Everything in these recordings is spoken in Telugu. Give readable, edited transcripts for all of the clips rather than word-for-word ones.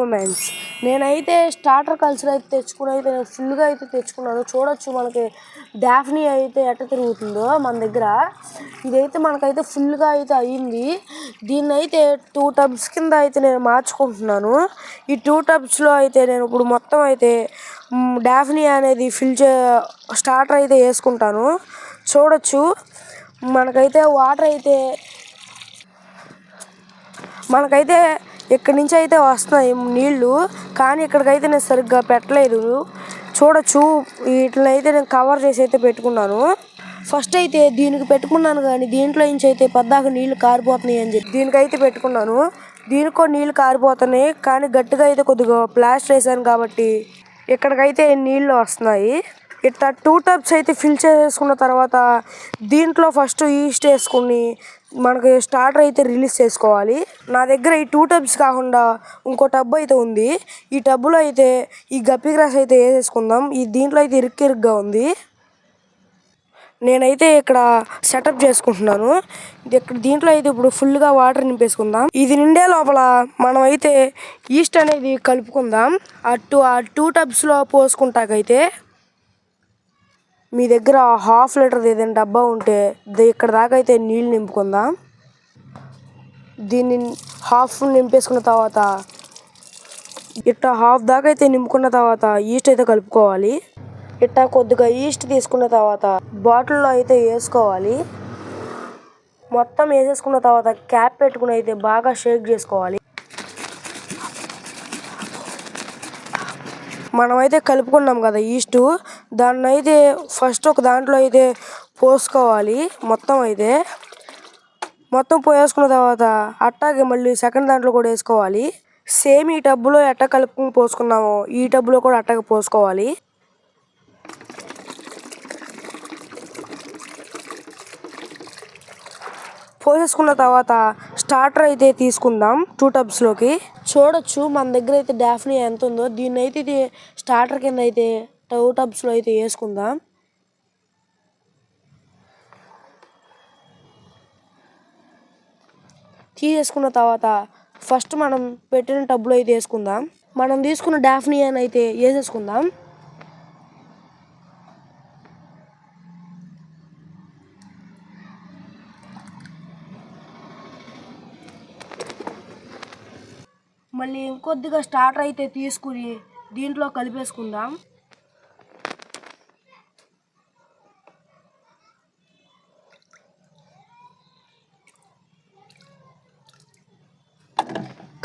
ఉమెన్స్ నేనైతే స్టార్టర్ కల్చర్ అయితే నేను ఫుల్గా అయితే తెచ్చుకున్నాను. చూడొచ్చు మనకి డాఫ్నీ అయితే ఎట్ట తిరుగుతుందో మన దగ్గర. ఇదైతే మనకైతే ఫుల్గా అయితే అయ్యింది. దీన్ని అయితే 2 టబ్స్ కింద అయితే నేను మార్చుకుంటున్నాను. ఈ 2 టబ్స్లో అయితే నేను ఇప్పుడు మొత్తం అయితే డాఫ్నీ అనేది స్టార్టర్ అయితే వేసుకుంటాను. చూడొచ్చు మనకైతే వాటర్ అయితే ఇక్కడి నుంచి అయితే వస్తున్నాయి నీళ్ళు. కానీ ఇక్కడికైతే నేను సరిగ్గా పెట్టలేదు. చూడొచ్చు వీటినైతే నేను కవర్ చేసి అయితే పెట్టుకున్నాను. ఫస్ట్ అయితే దీనికి పెట్టుకున్నాను కానీ దీంట్లో నుంచి అయితే పద్దాక నీళ్లు కారిపోతున్నాయి అని చెప్పి దీనికైతే పెట్టుకున్నాను. దీనికి కూడా నీళ్ళు కారిపోతున్నాయి కానీ గట్టిగా అయితే కొద్దిగా ప్లాస్టర్ వేసాను కాబట్టి ఇక్కడికైతే నీళ్ళు వస్తున్నాయి. ఇట్లా 2 టబ్స్ అయితే ఫిల్ చేసుకున్న తర్వాత దీంట్లో ఫస్ట్ ఈస్ట్ వేసుకుని మనకి స్టార్టర్ అయితే రిలీజ్ చేసుకోవాలి. నా దగ్గర ఈ 2 టబ్స్ కాకుండా ఇంకో టబ్ అయితే ఉంది. ఈ టబ్లో అయితే ఈ గప్పి గ్రాస్ అయితే వేసేసుకుందాం. దీంట్లో అయితే ఇరుగ్గా ఉంది. నేనైతే ఇక్కడ సెటప్ చేసుకుంటున్నాను. దీంట్లో అయితే ఇప్పుడు ఫుల్గా వాటర్ నింపేసుకుందాం. ఇది నిండే లోపల మనం అయితే ఈస్ట్ అనేది కలుపుకుందాం. ఆ 2 టబ్స్లో పోసుకుంటాకైతే మీ దగ్గర 1/2 లీటర్ ఏదైనా డబ్బా ఉంటే ఇక్కడ దాకా అయితే నీళ్ళు నింపుకుందాం. దీన్ని 1/2 నింపేసుకున్న తర్వాత ఇట్లా 1/2 దాకా అయితే నింపుకున్న తర్వాత ఈస్ట్ అయితే కలుపుకోవాలి. ఇట్లా కొద్దిగా ఈస్ట్ తీసుకున్న తర్వాత బాటిల్లో అయితే వేసుకోవాలి. మొత్తం వేసేసుకున్న తర్వాత క్యాప్ పెట్టుకుని అయితే బాగా షేక్ చేసుకోవాలి. మనమైతే కలుపుకున్నాం కదా ఈస్ట్, దాన్ని అయితే ఫస్ట్ ఒక దాంట్లో అయితే పోసుకోవాలి. మొత్తం పోసేసుకున్న తర్వాత అట్టాగే మళ్ళీ సెకండ్ దాంట్లో కూడా వేసుకోవాలి. సేమ్ ఈ టబ్బులో ఎట్ట కలుపుకుని పోసుకున్నామో ఈ టబ్బులో కూడా అట్టాగే పోసుకోవాలి. పోసేసుకున్న తర్వాత స్టార్టర్ అయితే తీసుకుందాం 2 టబ్స్లోకి. చూడొచ్చు మన దగ్గర అయితే డాఫ్నీ ఎంత ఉందో. దీన్ని అయితే స్టార్టర్ కింద అయితే 2 టబ్స్లో అయితే వేసుకుందాం. తీసేసుకున్న తర్వాత ఫస్ట్ మనం పెట్టిన టబ్లో అయితే వేసుకుందాం. మనం తీసుకున్న డాఫ్నీ అని అయితే వేసేసుకుందాం. మళ్ళీ ఇంకొద్దిగా స్టార్టర్ అయితే తీసుకుని దీంట్లో కలిపేసుకుందాం.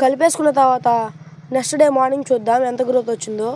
కలిపేసుకున్న తర్వాత నెక్స్ట్ డే మార్నింగ్ చూద్దాం ఎంత గ్రోత్ వచ్చిందో.